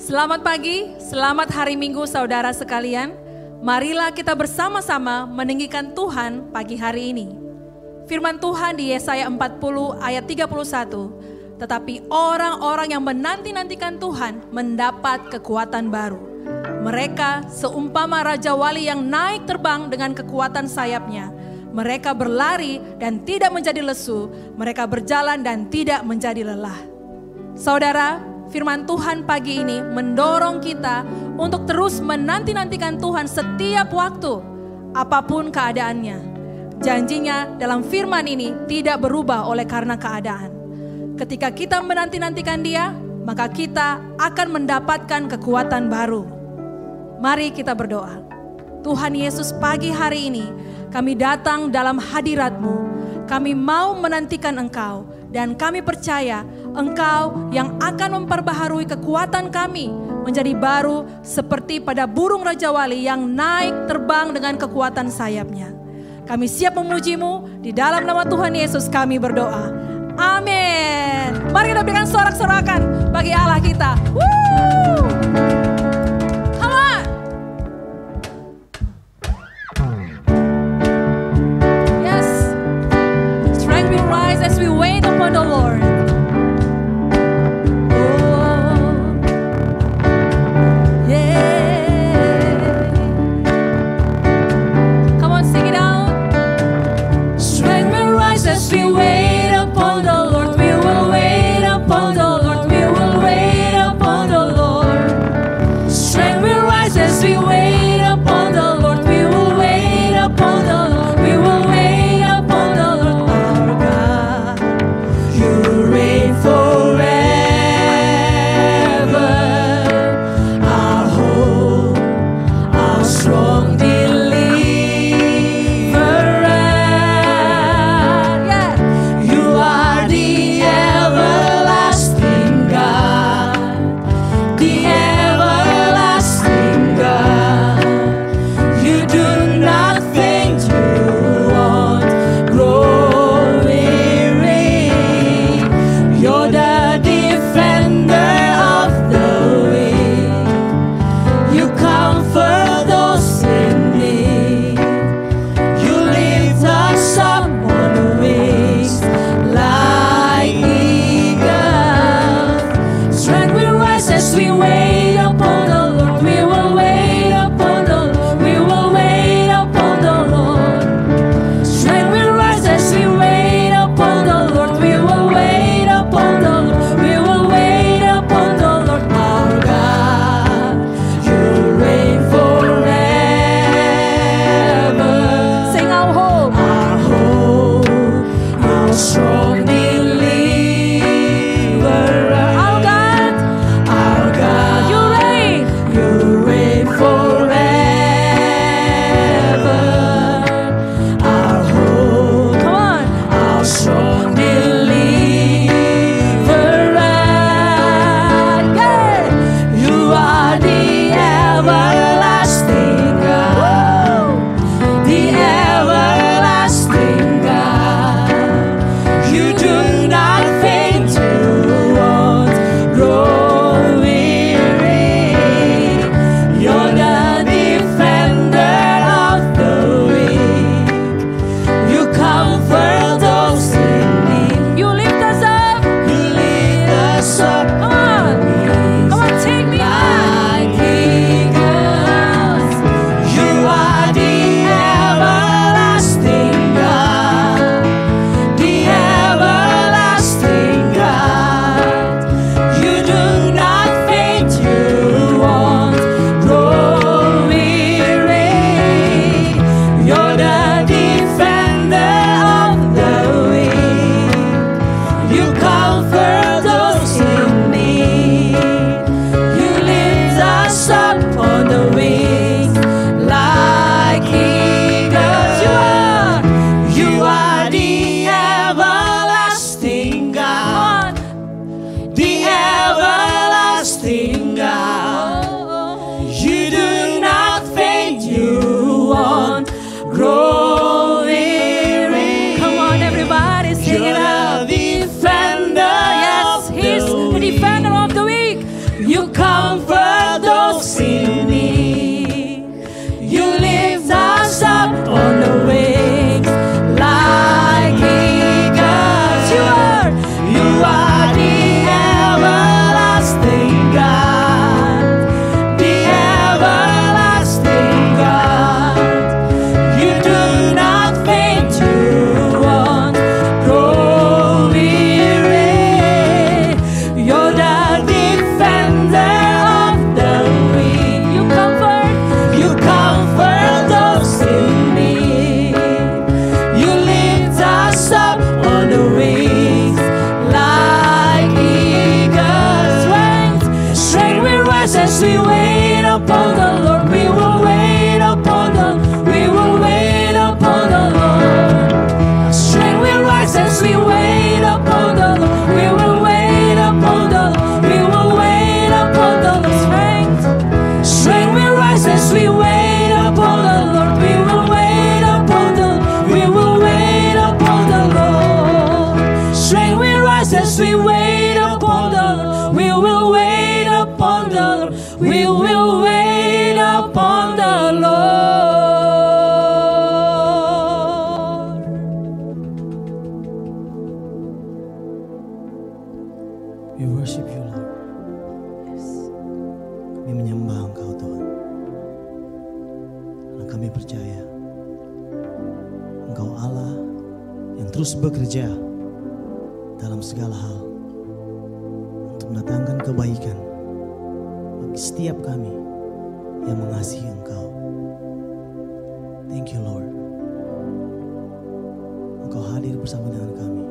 Selamat pagi, selamat hari Minggu saudara sekalian. Marilah kita bersama-sama meninggikan Tuhan pagi hari ini. Firman Tuhan di Yesaya 40 ayat 31. Tetapi orang-orang yang menanti-nantikan Tuhan mendapat kekuatan baru. Mereka seumpama Raja Wali yang naik terbang dengan kekuatan sayapnya. Mereka berlari dan tidak menjadi lesu. Mereka berjalan dan tidak menjadi lelah. Saudara, firman Tuhan pagi ini mendorong kita untuk terus menanti-nantikan Tuhan setiap waktu, apapun keadaannya. Janjinya dalam firman ini tidak berubah oleh karena keadaan. Ketika kita menanti-nantikan Dia, maka kita akan mendapatkan kekuatan baru. Mari kita berdoa. Tuhan Yesus, pagi hari ini kami datang dalam hadirat-Mu. Kami mau menantikan Engkau dan kami percaya Engkau yang akan memperbaharui kekuatan kami menjadi baru seperti pada burung Raja Wali yang naik terbang dengan kekuatan sayapnya. Kami siap memuji-Mu, di dalam nama Tuhan Yesus kami berdoa. Amin. Mari kita berikan sorak-sorakan bagi Allah kita. Woo! Come on. Yes. Strength will rise as we wait upon the Lord. You comfort those in need. You lift us up on the wings like eagles. You are the everlasting God, the everlasting God. You do not faint to want, grow weary. You're the defender of the weak. You comfort those in need. You lift us up on the wings like eagles' wings. Strength we rise as we wait upon the Lord. We will wait upon the Lord. We will wait upon the Lord. Strength we rise as we wait upon the Lord. We will wait upon the Lord. We will wait upon the Lord. Strength we rise as we wait upon the Lord. We will wait upon the Lord. We will wait upon the Lord. Strength we rise as we wait upon the Lord. We will wait upon the Lord. We will wait upon the Lord. We worship you, Lord. Kami menyembah Engkau, Tuhan. Karena kami percaya Engkau Allah yang terus bekerja dalam segala hal untuk mendatangkan kebaikan bagi setiap kami yang mengasihi Engkau. Thank you, Lord. Engkau hadir bersama dengan kami.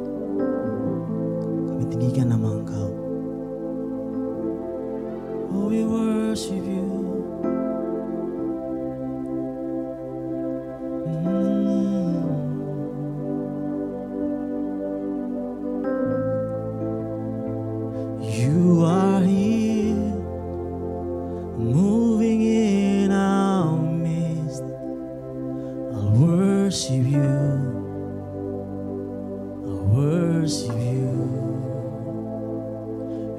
Kami tinggikan nama Engkau. Oh, we worship you. You are here, moving in our midst. I'll worship you. I'll worship you.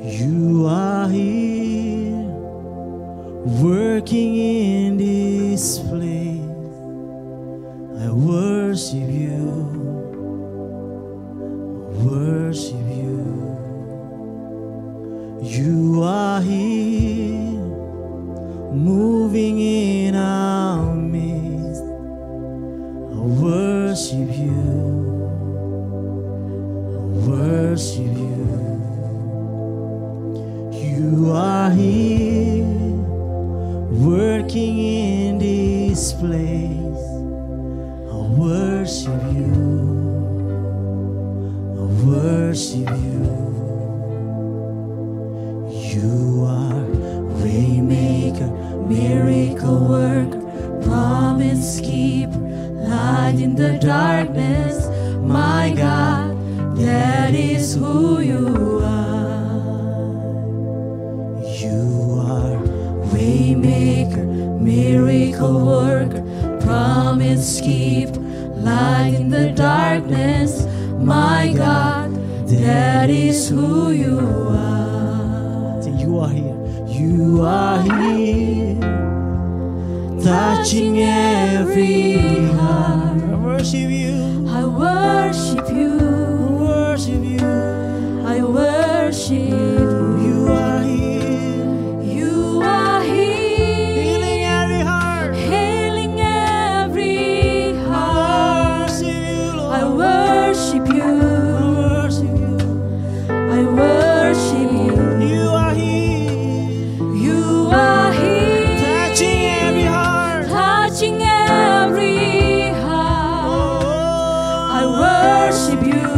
You are here, working in this place. I worship you. I worship you. You are here, moving in our midst. I worship you. I worship you. You are here, working in this place. I worship you. I worship you. You are waymaker, miracle worker, promise keeper, light in the darkness. My God, that is who you are. You are waymaker, miracle worker, promise keeper, light in the darkness. My God, that is who you are. You are here. You are here, touching every heart. I worship you. I worship you. I worship you. I worship you. You are here. You are here, healing every heart. Healing every heart. I worship you, Lord. I worship you. I worship you. You are here. You are here, touching every heart. Touching every heart. I worship you.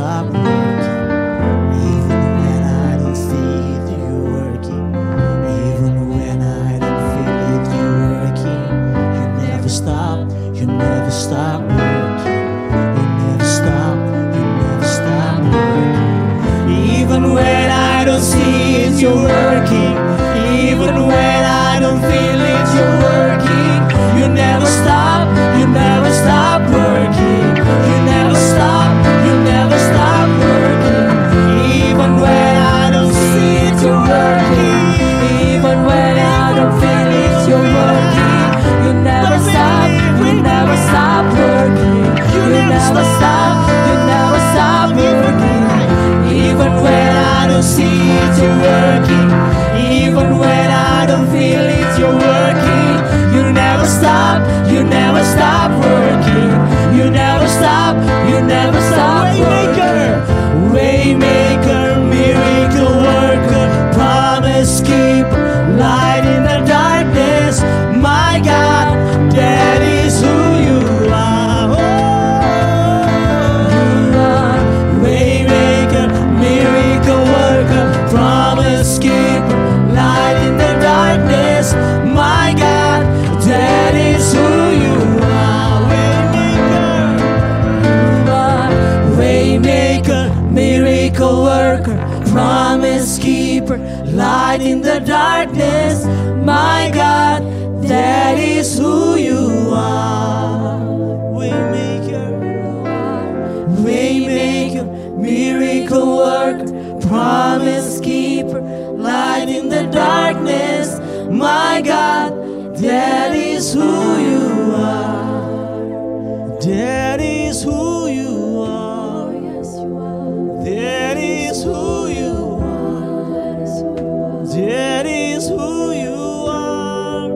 stop working. Even when I don't see it, you're working. Even when I don't feel it, you're working. You never stop working. You never stop working. Even when I don't see it, you're working. Even when I don't feel it, you're working. You never stop working. You never stop working. Even when I don't see it, you're working. Even when I don't feel it, you're working. You never stop working. You never stop working. Even when I don't see it, you're working. Even when I don't feel it, you're working. You never stop working. You never stop Waymaker, miracle worker, promise keeper, light in the darkness. My God, that is who you are. You are Waymaker, miracle worker, promise keeper, light in the darkness. My God, that is who you are. Waymaker, miracle worker, promise keeper, light in the darkness. My God, that is who you are. Waymaker, miracle worker, promise keeper, light in the darkness. My God, that is who you are. That is who you are. That is who you are. That is who you are.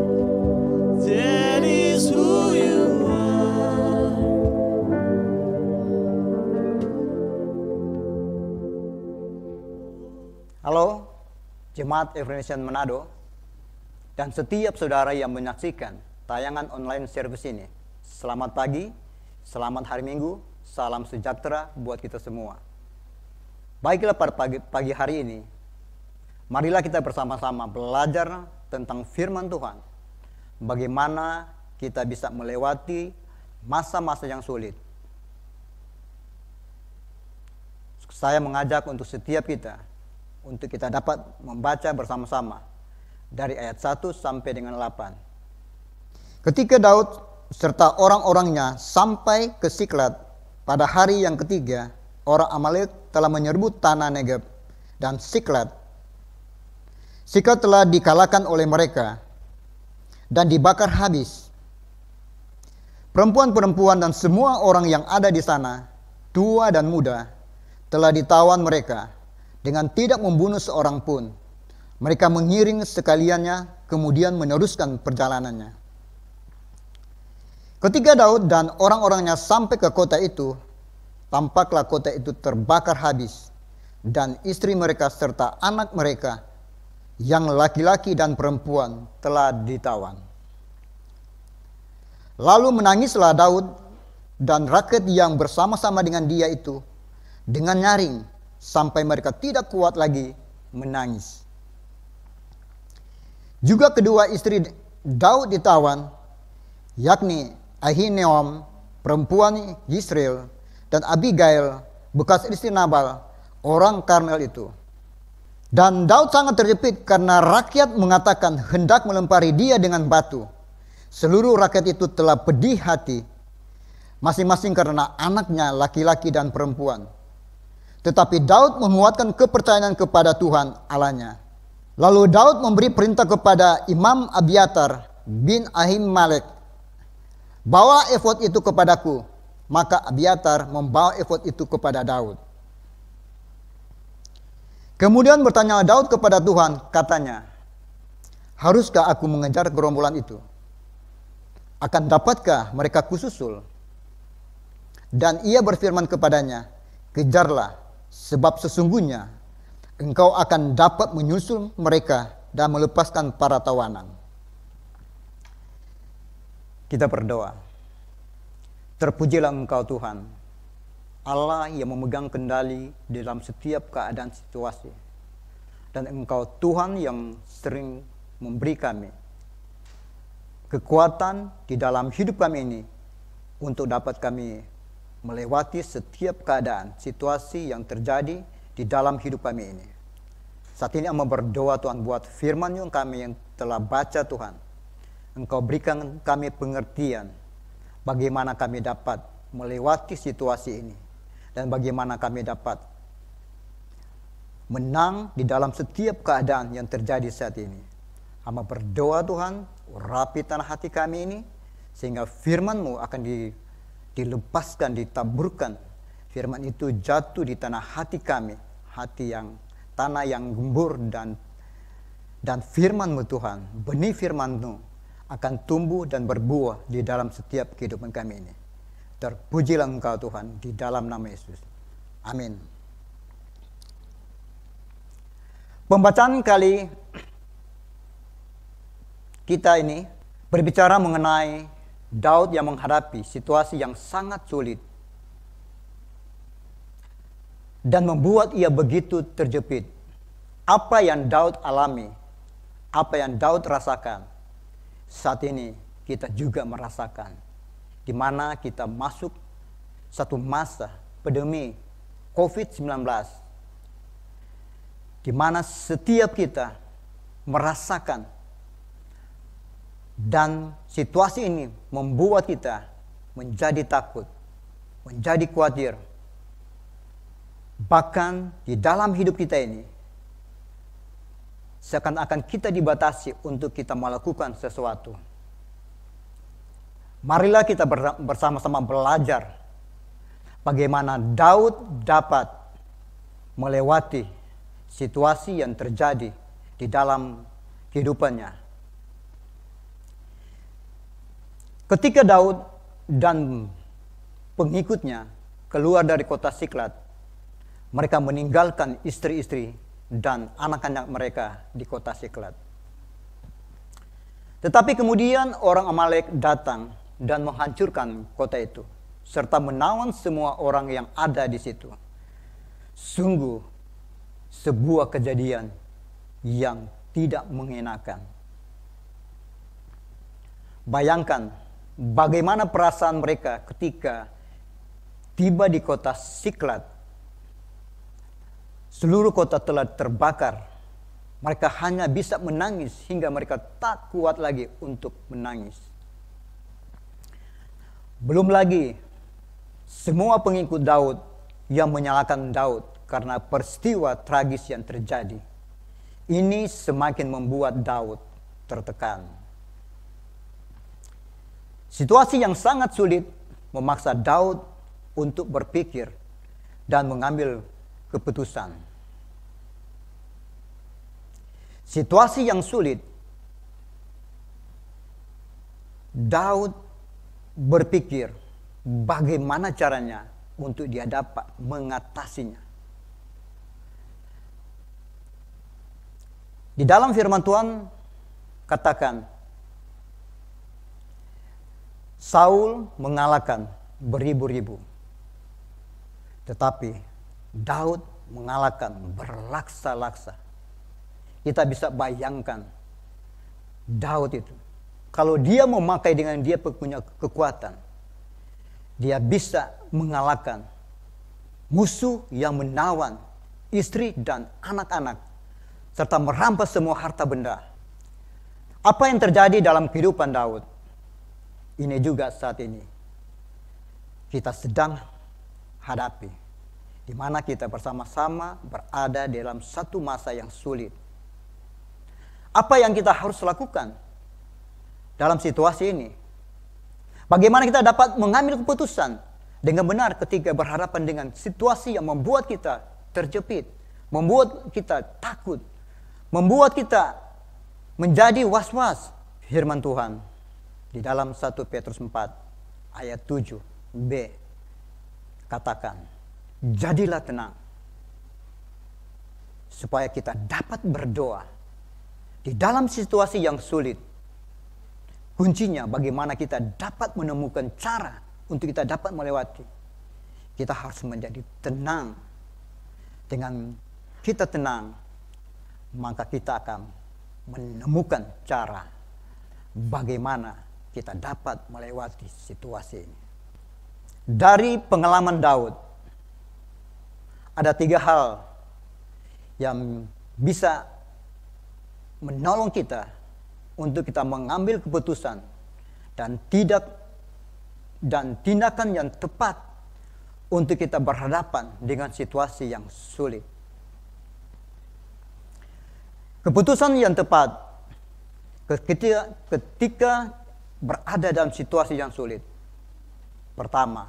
That is who you are. Halo, Jemaat Evangelisasi Manado, dan setiap saudara yang menyaksikan tayangan online service ini. Selamat pagi, selamat hari Minggu, salam sejahtera buat kita semua. Baiklah, pada pagi hari ini, marilah kita bersama-sama belajar tentang firman Tuhan. Bagaimana kita bisa melewati masa-masa yang sulit. Saya mengajak untuk setiap kita, untuk kita dapat membaca bersama-sama dari ayat 1 sampai dengan 8. Ketika Daud serta orang-orangnya sampai ke Siklag pada hari yang ketiga, orang Amalek telah menyerbu tanah Negeb dan Siklag. Siklag telah dikalahkan oleh mereka dan dibakar habis. Perempuan-perempuan dan semua orang yang ada di sana, tua dan muda, telah ditawan mereka dengan tidak membunuh seorang pun. Mereka mengiring sekaliannya, kemudian meneruskan perjalanannya. Ketika Daud dan orang-orangnya sampai ke kota itu, tampaklah kota itu terbakar habis, dan istri mereka serta anak mereka, yang laki-laki dan perempuan, telah ditawan. Lalu menangislah Daud dan rakyat yang bersama-sama dengan dia itu, dengan nyaring, sampai mereka tidak kuat lagi menangis. Juga kedua istri Daud ditawan, yakni Ahinoam, perempuan Yisrael, dan Abigail, bekas istri Nabal, orang Karmel itu. Dan Daud sangat terjepit karena rakyat mengatakan hendak melempari dia dengan batu. Seluruh rakyat itu telah pedih hati, masing-masing karena anaknya laki-laki dan perempuan. Tetapi Daud menguatkan kepercayaan kepada Tuhan Allahnya. Lalu Daud memberi perintah kepada Imam Abiatar bin Ahimelek, bawa efod itu kepadaku. Maka Abiatar membawa efod itu kepada Daud. Kemudian bertanya Daud kepada Tuhan, katanya, haruskah aku mengejar gerombolan itu? Akan dapatkah mereka kususul? Dan ia berfirman kepadanya, kejarlah, sebab sesungguhnya engkau akan dapat menyusul mereka dan melepaskan para tawanan. Kita berdoa. Terpujilah Engkau Tuhan, Allah yang memegang kendali dalam setiap keadaan situasi. Dan Engkau Tuhan yang sering memberi kami kekuatan di dalam hidup kami ini untuk dapat kami melewati setiap keadaan, situasi yang terjadi di dalam hidup kami ini. Saat ini Amba berdoa Tuhan buat firman yang kami yang telah baca Tuhan. Engkau berikan kami pengertian bagaimana kami dapat melewati situasi ini. Dan bagaimana kami dapat menang di dalam setiap keadaan yang terjadi saat ini. Hamba berdoa Tuhan, urapi tanah hati kami ini, sehingga firman-Mu akan dilepaskan, ditaburkan. Firman itu jatuh di tanah hati kami, tanah yang gembur, dan firman-Mu Tuhan, benih firman-Mu akan tumbuh dan berbuah di dalam setiap kehidupan kami ini. Terpujilah Engkau Tuhan di dalam nama Yesus. Amin. Pembacaan kali kita ini berbicara mengenai Daud yang menghadapi situasi yang sangat sulit dan membuat ia begitu terjepit. Apa yang Daud alami, apa yang Daud rasakan, saat ini kita juga merasakan. Di mana kita masuk satu masa pandemi COVID-19, di mana setiap kita merasakan, dan situasi ini membuat kita menjadi takut, menjadi khawatir. Bahkan di dalam hidup kita ini, seakan-akan kita dibatasi untuk kita melakukan sesuatu. Marilah kita bersama-sama belajar bagaimana Daud dapat melewati situasi yang terjadi di dalam kehidupannya. Ketika Daud dan pengikutnya keluar dari kota Siklag, mereka meninggalkan istri-istri dan anak-anak mereka di kota Siklag. Tetapi kemudian orang Amalek datang dan menghancurkan kota itu, serta menawan semua orang yang ada di situ. Sungguh sebuah kejadian yang tidak mengenakan. Bayangkan bagaimana perasaan mereka ketika tiba di kota Siklag. Seluruh kota telah terbakar. Mereka hanya bisa menangis hingga mereka tak kuat lagi untuk menangis. Belum lagi semua pengikut Daud yang menyalahkan Daud karena peristiwa tragis yang terjadi. Ini semakin membuat Daud tertekan. Situasi yang sangat sulit memaksa Daud untuk berpikir dan mengambil keputusan. Situasi yang sulit, Daud berpikir bagaimana caranya untuk dia dapat mengatasinya. Di dalam firman Tuhan katakan, Saul mengalahkan beribu-ribu, tetapi Daud mengalahkan berlaksa-laksa. Kita bisa bayangkan Daud itu, kalau dia memakai dengan dia punya kekuatan, dia bisa mengalahkan musuh yang menawan istri dan anak-anak, serta merampas semua harta benda. Apa yang terjadi dalam kehidupan Daud, ini juga saat ini kita sedang hadapi, di mana kita bersama-sama berada dalam satu masa yang sulit. Apa yang kita harus lakukan dalam situasi ini? Bagaimana kita dapat mengambil keputusan dengan benar ketika berhadapan dengan situasi yang membuat kita terjepit, membuat kita takut, membuat kita menjadi was-was. Firman Tuhan di dalam 1 Petrus 4 ayat 7b katakan, jadilah tenang supaya kita dapat berdoa di dalam situasi yang sulit. Kuncinya bagaimana kita dapat menemukan cara untuk kita dapat melewati. kita harus menjadi tenang. Dengan kita tenang, maka kita akan menemukan cara bagaimana kita dapat melewati situasi ini. Dari pengalaman Daud, ada 3 hal yang bisa menolong kita untuk kita mengambil keputusan dan tindakan yang tepat untuk kita berhadapan dengan situasi yang sulit. Keputusan yang tepat ketika berada dalam situasi yang sulit. Pertama,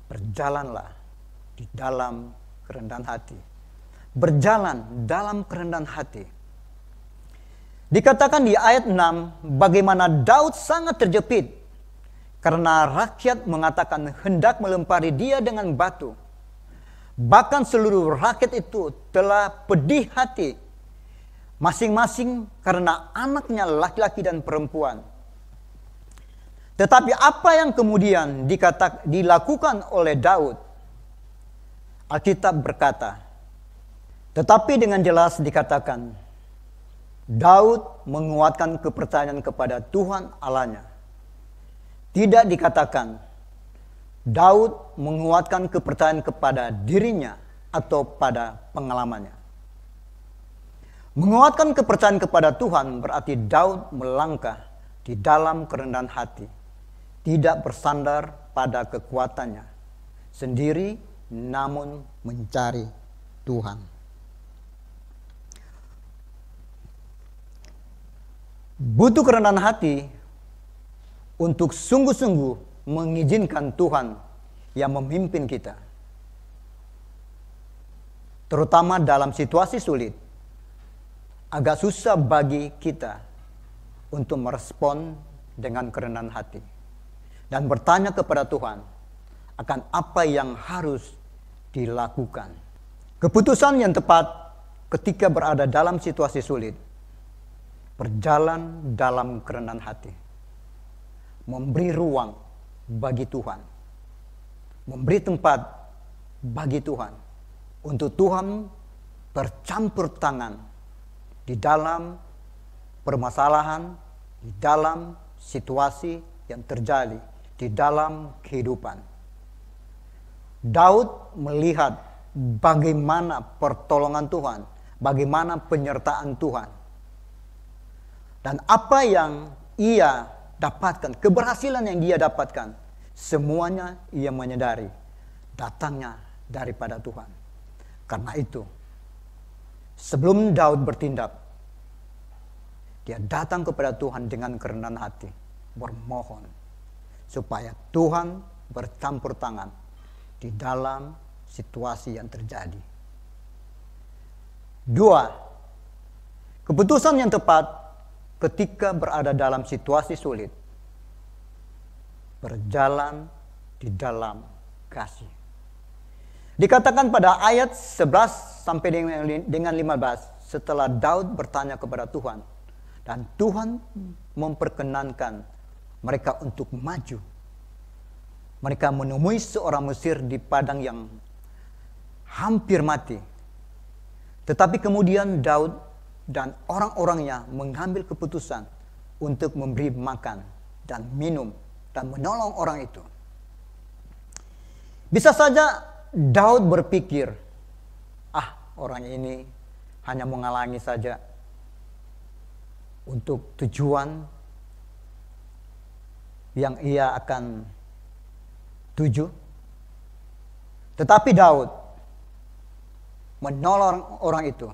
berjalanlah di dalam kerendahan hati. Berjalan dalam kerendahan hati. Dikatakan di ayat 6, bagaimana Daud sangat terjepit karena rakyat mengatakan hendak melempari dia dengan batu. Bahkan seluruh rakyat itu telah pedih hati, masing-masing karena anaknya laki-laki dan perempuan. Tetapi apa yang kemudian dilakukan oleh Daud? Alkitab berkata, tetapi dengan jelas dikatakan, Daud menguatkan kepercayaan kepada Tuhan Allahnya. Tidak dikatakan Daud menguatkan kepercayaan kepada dirinya atau pada pengalamannya. Menguatkan kepercayaan kepada Tuhan berarti Daud melangkah di dalam kerendahan hati, tidak bersandar pada kekuatannya sendiri, namun mencari Tuhan. Butuh kerendahan hati untuk sungguh-sungguh mengizinkan Tuhan yang memimpin kita. Terutama dalam situasi sulit, agak susah bagi kita untuk merespon dengan kerendahan hati dan bertanya kepada Tuhan akan apa yang harus dilakukan. Keputusan yang tepat ketika berada dalam situasi sulit, berjalan dalam kerendahan hati. Memberi ruang bagi Tuhan. Memberi tempat bagi Tuhan. Untuk Tuhan bercampur tangan di dalam permasalahan, di dalam situasi yang terjadi, di dalam kehidupan. Daud melihat bagaimana pertolongan Tuhan, bagaimana penyertaan Tuhan. Dan apa yang ia dapatkan, keberhasilan yang dia dapatkan, semuanya ia menyadari datangnya daripada Tuhan. Karena itu, sebelum Daud bertindak, dia datang kepada Tuhan dengan kerendahan hati, bermohon supaya Tuhan bercampur tangan di dalam situasi yang terjadi. 2. Keputusan yang tepat ketika berada dalam situasi sulit, berjalan di dalam kasih. Dikatakan pada ayat 11 sampai dengan 15, setelah Daud bertanya kepada Tuhan, dan Tuhan memperkenankan mereka untuk maju. Mereka menemui seorang Mesir di padang yang hampir mati. Tetapi kemudian Daud dan orang-orangnya mengambil keputusan untuk memberi makan dan minum dan menolong orang itu. Bisa saja Daud berpikir, orang ini hanya menghalangi saja untuk tujuan yang ia akan tuju. Tetapi Daud menolong orang itu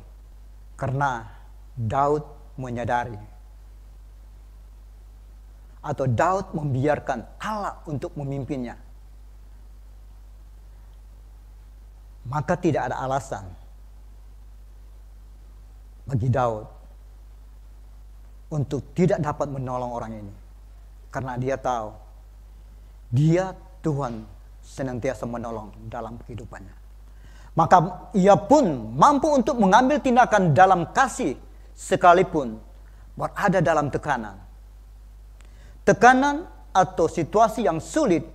karena Daud menyadari, atau Daud membiarkan Allah untuk memimpinnya. Maka tidak ada alasan bagi Daud untuk tidak dapat menolong orang ini. Karena dia tahu, dia Tuhan senantiasa menolong dalam kehidupannya. Maka ia pun mampu untuk mengambil tindakan dalam kasih sekalipun berada dalam tekanan. Tekanan atau situasi yang sulit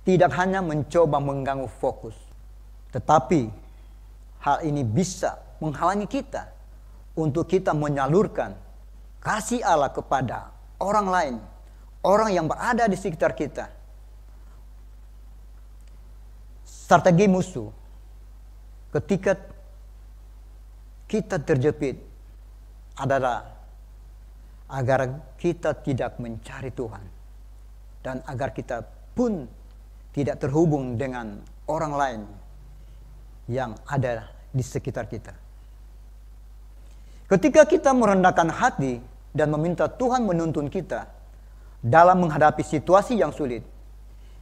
tidak hanya mencoba mengganggu fokus, tetapi hal ini bisa menghalangi kita untuk kita menyalurkan kasih Allah kepada orang lain, orang yang berada di sekitar kita. Strategi musuh ketika kita terjepit adalah agar kita tidak mencari Tuhan dan agar kita pun tidak terhubung dengan orang lain yang ada di sekitar kita. Ketika kita merendahkan hati dan meminta Tuhan menuntun kita dalam menghadapi situasi yang sulit,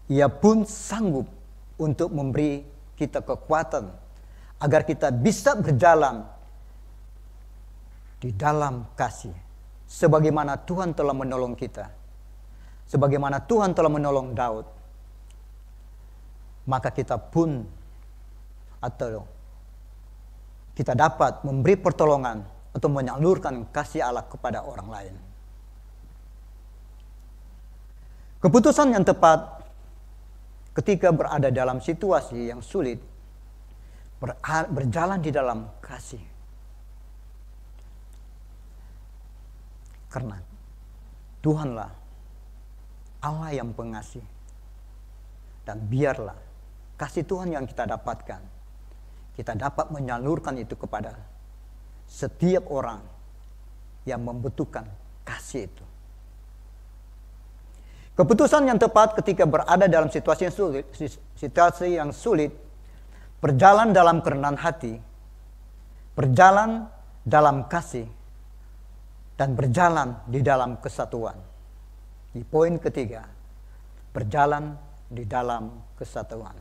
Ia pun sanggup untuk memberi kita kekuatan agar kita bisa berjalan di dalam kasih. Sebagaimana Tuhan telah menolong kita, sebagaimana Tuhan telah menolong Daud, maka kita pun atau kita dapat memberi pertolongan atau menyalurkan kasih Allah kepada orang lain. Keputusan yang tepat ketika berada dalam situasi yang sulit, berjalan di dalam kasih. Karena Tuhanlah Allah yang pengasih. Dan biarlah kasih Tuhan yang kita dapatkan, kita dapat menyalurkan itu kepada setiap orang yang membutuhkan kasih itu. Keputusan yang tepat ketika berada dalam situasi yang sulit, berjalan dalam kerendahan hati, berjalan dalam kasih, dan berjalan di dalam kesatuan. Di poin ketiga, berjalan di dalam kesatuan.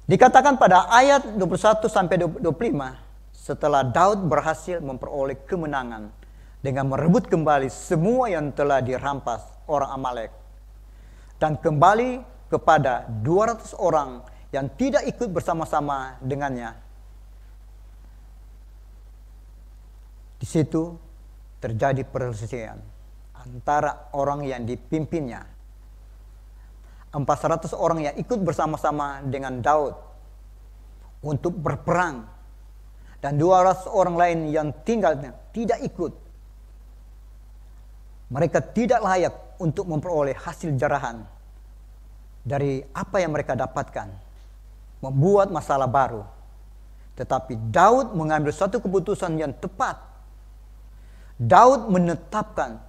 Dikatakan pada ayat 21-25, setelah Daud berhasil memperoleh kemenangan dengan merebut kembali semua yang telah dirampas orang Amalek, dan kembali kepada 200 orang yang tidak ikut bersama-sama dengannya. Di situ terjadi perselisihan antara orang yang dipimpinnya. 400 orang yang ikut bersama-sama dengan Daud untuk berperang, dan 200 orang lain yang tinggalnya tidak ikut. Mereka tidak layak untuk memperoleh hasil jarahan dari apa yang mereka dapatkan, membuat masalah baru. Tetapi Daud mengambil satu keputusan yang tepat. Daud menetapkan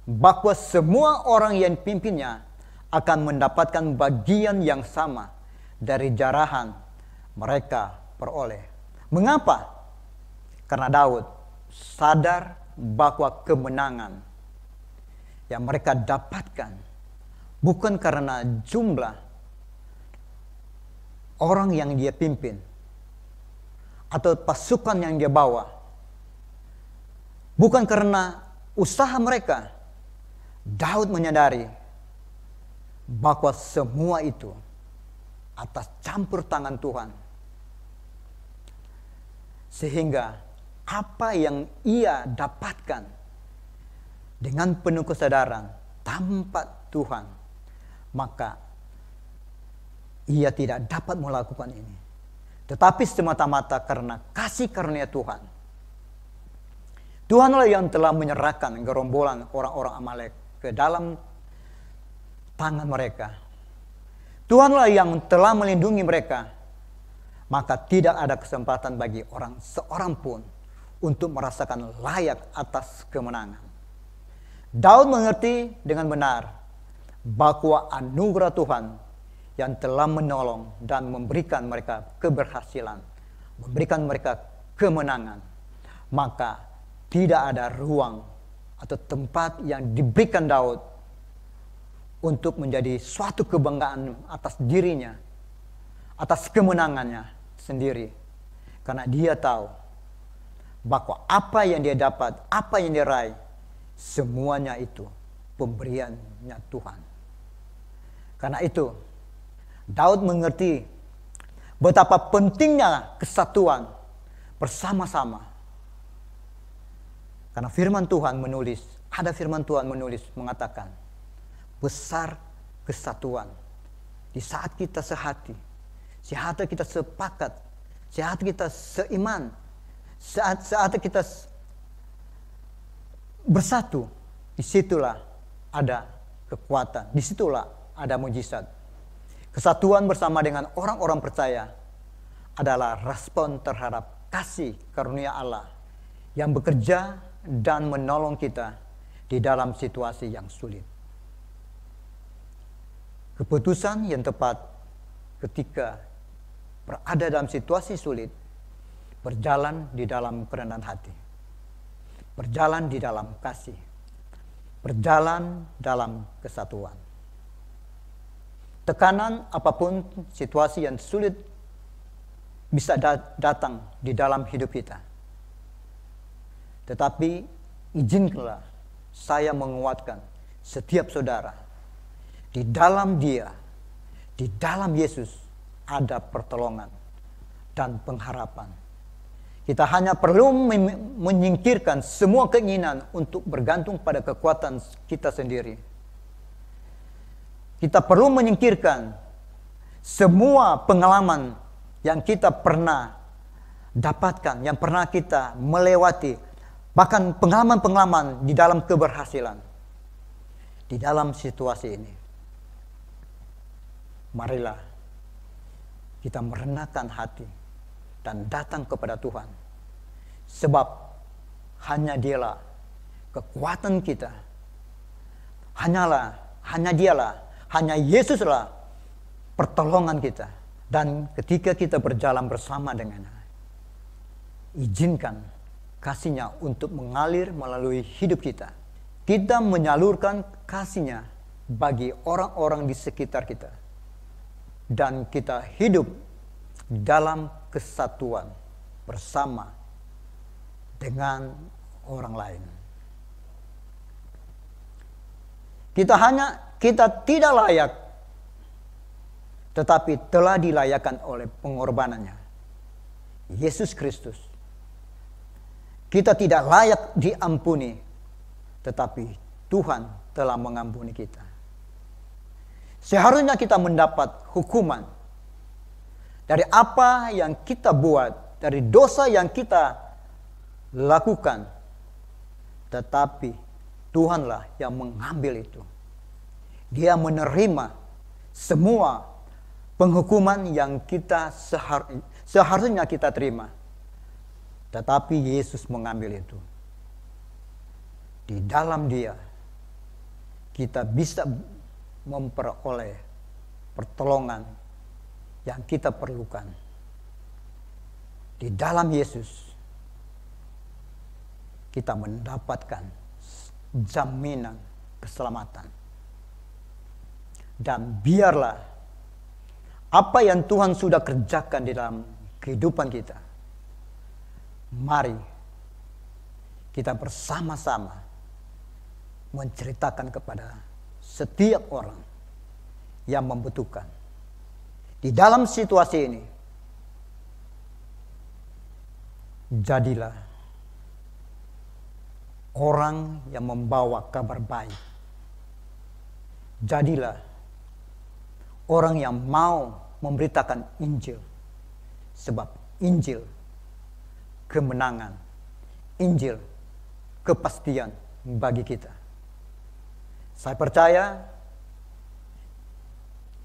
bahwa semua orang yang dipimpinnya akan mendapatkan bagian yang sama dari jarahan mereka peroleh. Mengapa? Karena Daud sadar bahwa kemenangan yang mereka dapatkan bukan karena jumlah orang yang dia pimpin atau pasukan yang dia bawa, bukan karena usaha mereka. Daud menyadari bahwa semua itu atas campur tangan Tuhan. Sehingga apa yang ia dapatkan dengan penuh kesadaran tanpa Tuhan, maka ia tidak dapat melakukan ini. Tetapi semata-mata karena kasih karunia Tuhan. Tuhanlah yang telah menyerahkan gerombolan orang-orang Amalek ke dalam tangan mereka. Tuhanlah yang telah melindungi mereka. Maka tidak ada kesempatan bagi seorang pun untuk merasakan layak atas kemenangan. Daud mengerti dengan benar bahwa anugerah Tuhan yang telah menolong dan memberikan mereka keberhasilan, memberikan mereka kemenangan, maka tidak ada ruang atau tempat yang diberikan Daud untuk menjadi suatu kebanggaan atas dirinya, atas kemenangannya sendiri. Karena dia tahu bahwa apa yang dia dapat, apa yang dia raih, semuanya itu pemberiannya Tuhan. Karena itu Daud mengerti betapa pentingnya kesatuan bersama-sama. Karena firman Tuhan menulis, ada firman Tuhan menulis mengatakan, besar kesatuan Di saat kita sehati, saat kita sepakat, saat kita seiman, saat kita bersatu, disitulah ada kekuatan, disitulah ada mujizat. Kesatuan bersama dengan orang-orang percaya adalah respon terhadap kasih karunia Allah yang bekerja dan menolong kita di dalam situasi yang sulit. Keputusan yang tepat ketika berada dalam situasi sulit, berjalan di dalam kerendahan hati, berjalan di dalam kasih, berjalan dalam kesatuan. Tekanan apapun situasi yang sulit bisa datang di dalam hidup kita. Tetapi izinkanlah saya menguatkan setiap saudara. Di dalam Dia, di dalam Yesus ada pertolongan dan pengharapan. Kita hanya perlu menyingkirkan semua keinginan untuk bergantung pada kekuatan kita sendiri. Kita perlu menyingkirkan semua pengalaman yang kita pernah dapatkan, yang pernah kita melewati, bahkan pengalaman-pengalaman di dalam keberhasilan. Di dalam situasi ini, marilah kita merendahkan hati dan datang kepada Tuhan. Sebab hanya Dialah kekuatan kita. Hanya Dialah, hanya Yesuslah pertolongan kita. Dan ketika kita berjalan bersama dengannya, izinkan kasih-Nya untuk mengalir melalui hidup kita. Kita menyalurkan kasih-Nya bagi orang-orang di sekitar kita. Dan kita hidup dalam kesatuan bersama dengan orang lain. Kita tidak layak, tetapi telah dilayakkan oleh pengorbanannya, Yesus Kristus. Kita tidak layak diampuni, tetapi Tuhan telah mengampuni kita. Seharusnya kita mendapat hukuman dari apa yang kita buat, dari dosa yang kita lakukan. Tetapi Tuhanlah yang mengambil itu. Dia menerima semua penghukuman yang kita seharusnya kita terima. Tetapi Yesus mengambil itu. Di dalam Dia kita bisa memperoleh pertolongan yang kita perlukan. Di dalam Yesus kita mendapatkan jaminan keselamatan. Dan biarlah apa yang Tuhan sudah kerjakan di dalam kehidupan kita, mari kita bersama-sama menceritakan kepada setiap orang yang membutuhkan. Di dalam situasi ini, jadilah orang yang membawa kabar baik. Jadilah orang yang mau memberitakan Injil. Sebab Injil kemenangan, Injil kepastian bagi kita. Saya percaya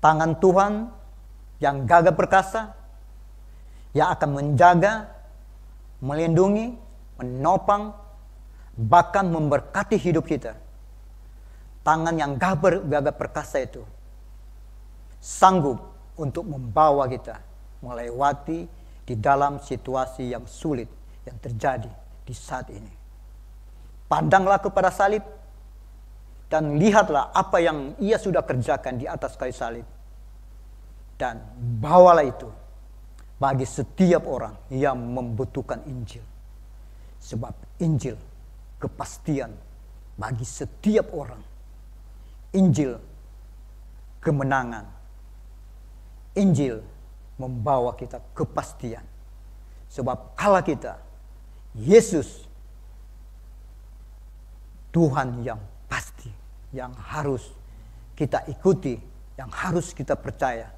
tangan Tuhan yang gagah perkasa, yang akan menjaga, melindungi, menopang, bahkan memberkati hidup kita. Tangan yang gagah perkasa itu sanggup untuk membawa kita melewati di dalam situasi yang sulit yang terjadi di saat ini. Pandanglah kepada salib dan lihatlah apa yang Ia sudah kerjakan di atas kayu salib. Dan bawalah itu bagi setiap orang yang membutuhkan Injil. Sebab Injil kepastian bagi setiap orang. Injil kemenangan. Injil membawa kita kepastian. Sebab Allah kita, Yesus, Tuhan yang pasti, yang harus kita ikuti yang harus kita percaya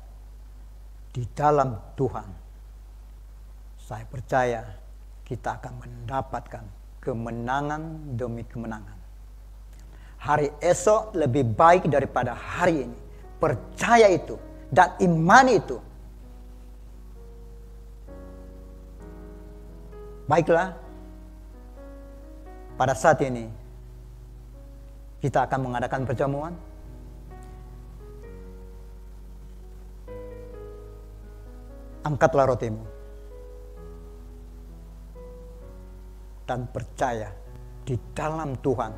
di dalam Tuhan. Saya percaya kita akan mendapatkan kemenangan demi kemenangan. Hari esok lebih baik daripada hari ini. Percaya itu dan iman itu. Baiklah, pada saat ini kita akan mengadakan perjamuan. Angkatlah rotimu dan percaya di dalam Tuhan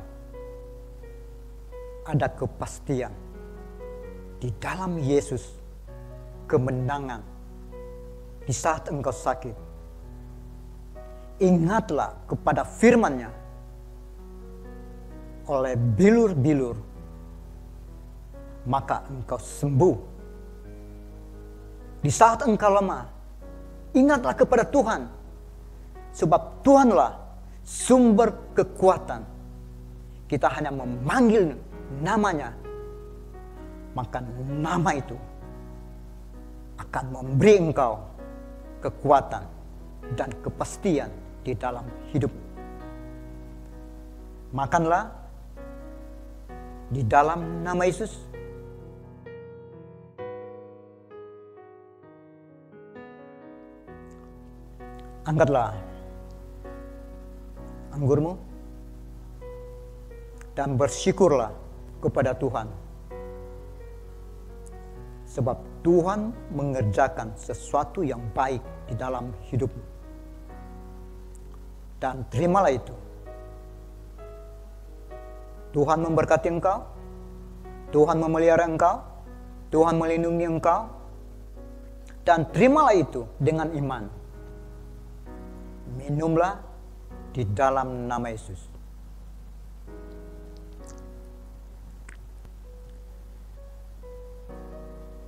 ada kepastian. Di dalam Yesus kemenangan di saat engkau sakit. Ingatlah kepada firman-Nya. Oleh bilur-bilur maka engkau sembuh. Di saat engkau lemah, ingatlah kepada Tuhan. Sebab Tuhanlah sumber kekuatan. Kita hanya memanggil namanya, maka nama itu akan memberi engkau kekuatan dan kepastian di dalam hidup. Makanlah di dalam nama Yesus. Angkatlah anggurmu dan bersyukurlah kepada Tuhan. Sebab Tuhan mengerjakan sesuatu yang baik di dalam hidupmu. Dan terimalah itu. Tuhan memberkati engkau. Tuhan memelihara engkau. Tuhan melindungi engkau. Dan terimalah itu dengan iman. Minumlah di dalam nama Yesus.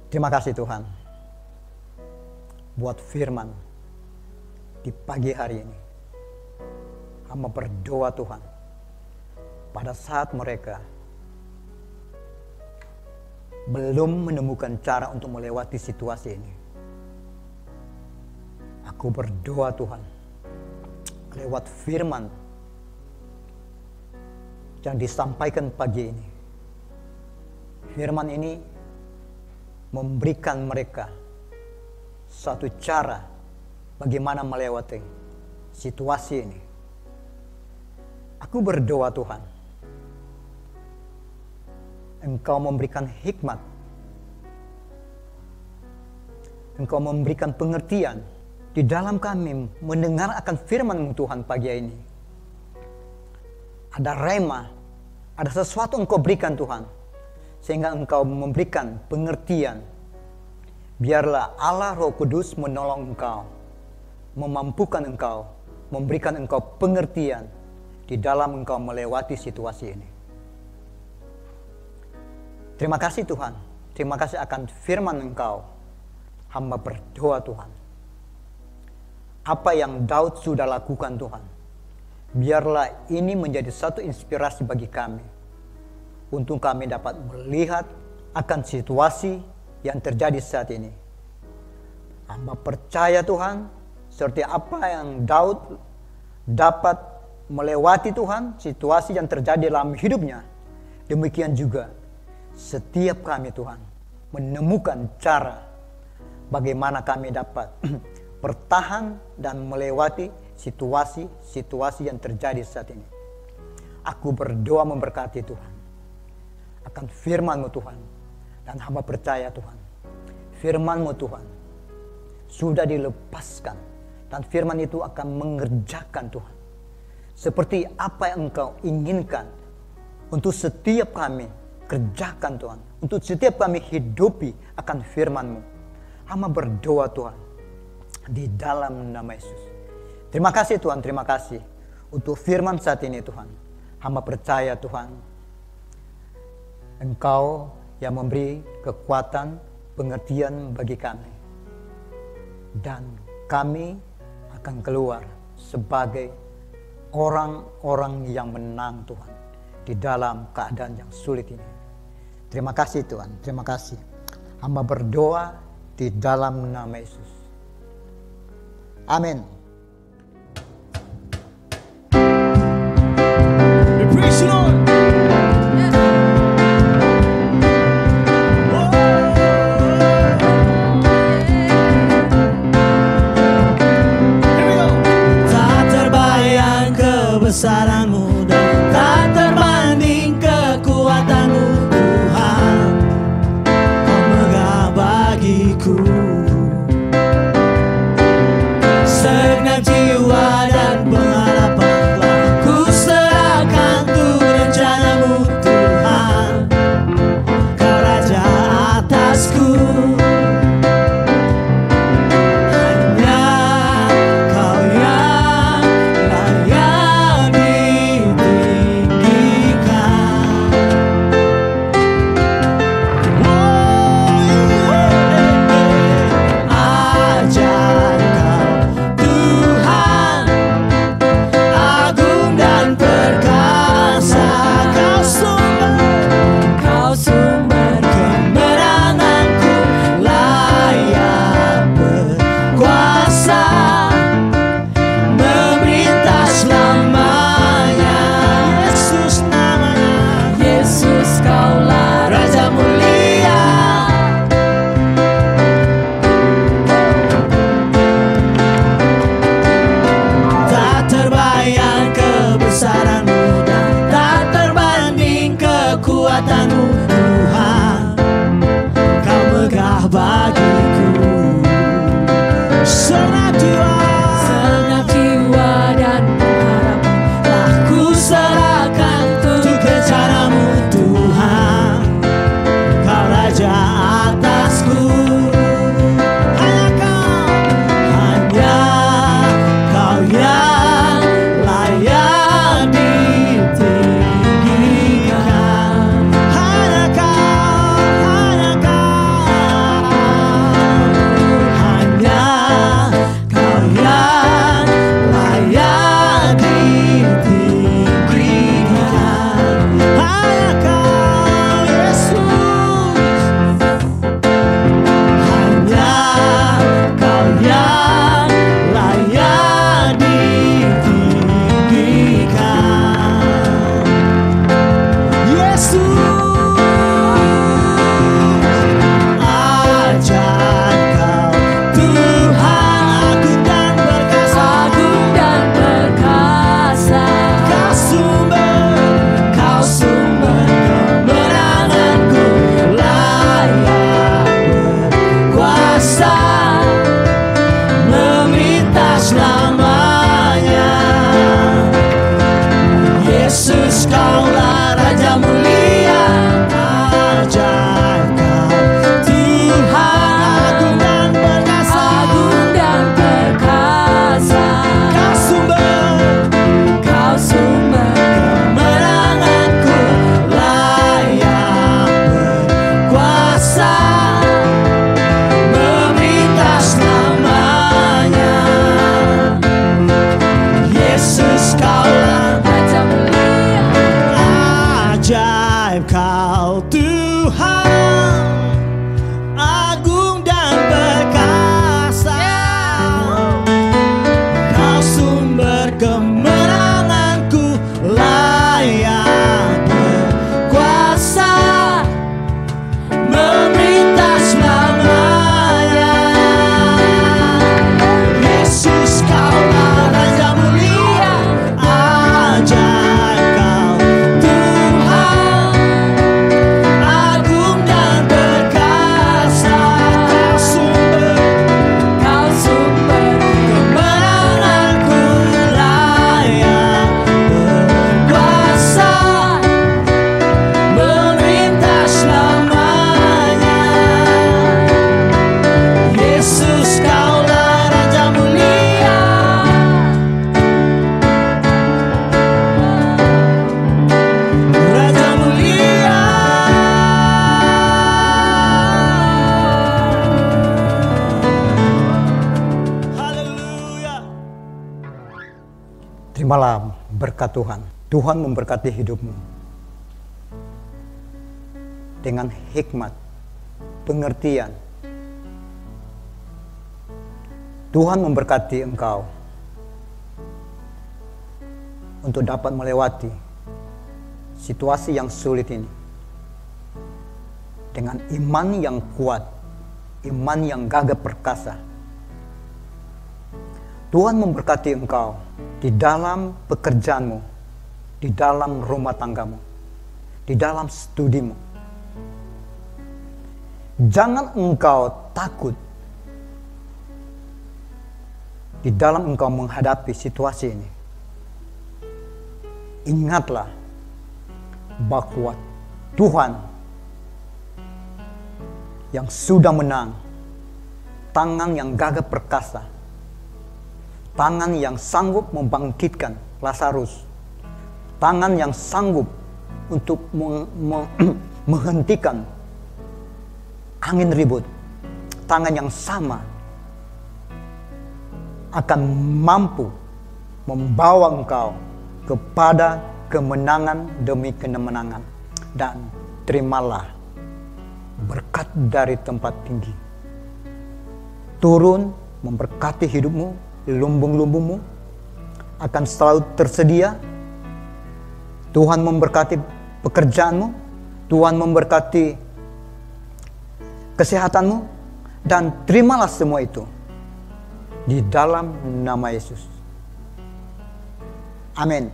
Terima kasih Tuhan buat firman di pagi hari ini. Hamba berdoa Tuhan, pada saat mereka belum menemukan cara untuk melewati situasi ini, aku berdoa Tuhan, lewat firman yang disampaikan pagi ini, firman ini memberikan mereka satu cara bagaimana melewati situasi ini. Aku berdoa Tuhan, Engkau memberikan hikmat, Engkau memberikan pengertian di dalam kami mendengar akan firman-Mu Tuhan pagi ini. Ada rema, ada sesuatu Engkau berikan Tuhan, sehingga Engkau memberikan pengertian. Biarlah Allah Roh Kudus menolong Engkau, memampukan Engkau, memberikan Engkau pengertian di dalam Engkau melewati situasi ini. Terima kasih Tuhan, terima kasih akan firman Engkau. Hamba berdoa Tuhan, apa yang Daud sudah lakukan Tuhan, biarlah ini menjadi satu inspirasi bagi kami, untuk kami dapat melihat akan situasi yang terjadi saat ini. Hamba percaya Tuhan, seperti apa yang Daud dapat melewati Tuhan, situasi yang terjadi dalam hidupnya, demikian juga setiap kami Tuhan menemukan cara bagaimana kami dapat bertahan dan melewati situasi-situasi yang terjadi saat ini. Aku berdoa memberkati Tuhan akan firman-Mu Tuhan, dan hamba percaya Tuhan, firman-Mu Tuhan sudah dilepaskan, dan firman itu akan mengerjakan Tuhan seperti apa yang Engkau inginkan untuk setiap kami kerjakan Tuhan, untuk setiap kami hidupi akan firman-Mu. Hamba berdoa Tuhan di dalam nama Yesus. Terima kasih Tuhan, terima kasih untuk firman saat ini Tuhan. Hamba percaya Tuhan, Engkau yang memberi kekuatan, pengertian bagi kami. Dan kami akan keluar sebagai orang-orang yang menang Tuhan di dalam keadaan yang sulit ini. Terima kasih Tuhan, terima kasih. Hamba berdoa di dalam nama Yesus. Amin. Praise the Lord. Tak terbayang kebesaran-Mu dan tak terbanding kekuatan-Mu, Tuhan. Kau megah bagiku segenap jiwa dan pengharapan telah ku serahkan untuk rencana-Mu, Tuhan. Kau Raja atasku. Terimalah berkat Tuhan. Tuhan memberkati hidupmu dengan hikmat pengertian. Tuhan memberkati engkau untuk dapat melewati situasi yang sulit ini dengan iman yang kuat, iman yang gagah perkasa. Tuhan memberkati engkau di dalam pekerjaanmu, di dalam rumah tanggamu, di dalam studimu. Jangan engkau takut di dalam engkau menghadapi situasi ini. Ingatlah bahwa Tuhan yang sudah menang, tangan yang gagah perkasa, tangan yang sanggup membangkitkan Lazarus, tangan yang sanggup untuk menghentikan angin ribut, tangan yang sama akan mampu membawa engkau kepada kemenangan demi kemenangan. Dan terimalah berkat dari tempat tinggi turun memberkati hidupmu. Lumbung-lumbungmu akan selalu tersedia. Tuhan memberkati pekerjaanmu, Tuhan memberkati kesehatanmu, dan terimalah semua itu di dalam nama Yesus. Amin.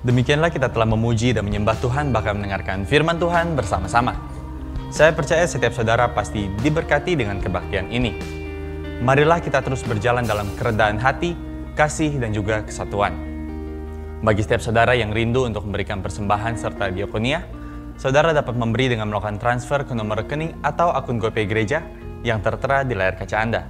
Demikianlah kita telah memuji dan menyembah Tuhan, bahkan mendengarkan firman Tuhan bersama-sama. Saya percaya setiap saudara pasti diberkati dengan kebaktian ini. Marilah kita terus berjalan dalam kerendahan hati, kasih, dan juga kesatuan. Bagi setiap saudara yang rindu untuk memberikan persembahan serta diakonia, saudara dapat memberi dengan melakukan transfer ke nomor rekening atau akun GoPay Gereja yang tertera di layar kaca Anda.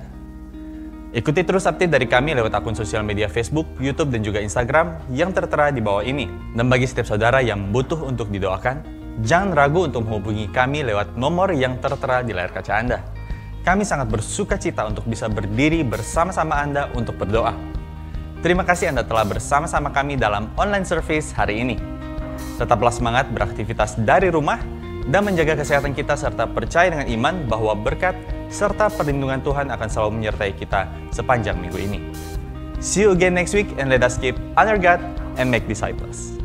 Ikuti terus update dari kami lewat akun sosial media Facebook, YouTube, dan juga Instagram yang tertera di bawah ini. Dan bagi setiap saudara yang butuh untuk didoakan, jangan ragu untuk menghubungi kami lewat nomor yang tertera di layar kaca Anda. Kami sangat bersuka cita untuk bisa berdiri bersama-sama Anda untuk berdoa. Terima kasih Anda telah bersama-sama kami dalam online service hari ini. Tetaplah semangat beraktivitas dari rumah dan menjaga kesehatan kita serta percaya dengan iman bahwa berkat serta perlindungan Tuhan akan selalu menyertai kita sepanjang minggu ini. See you again next week and let us keep honor God and make disciples.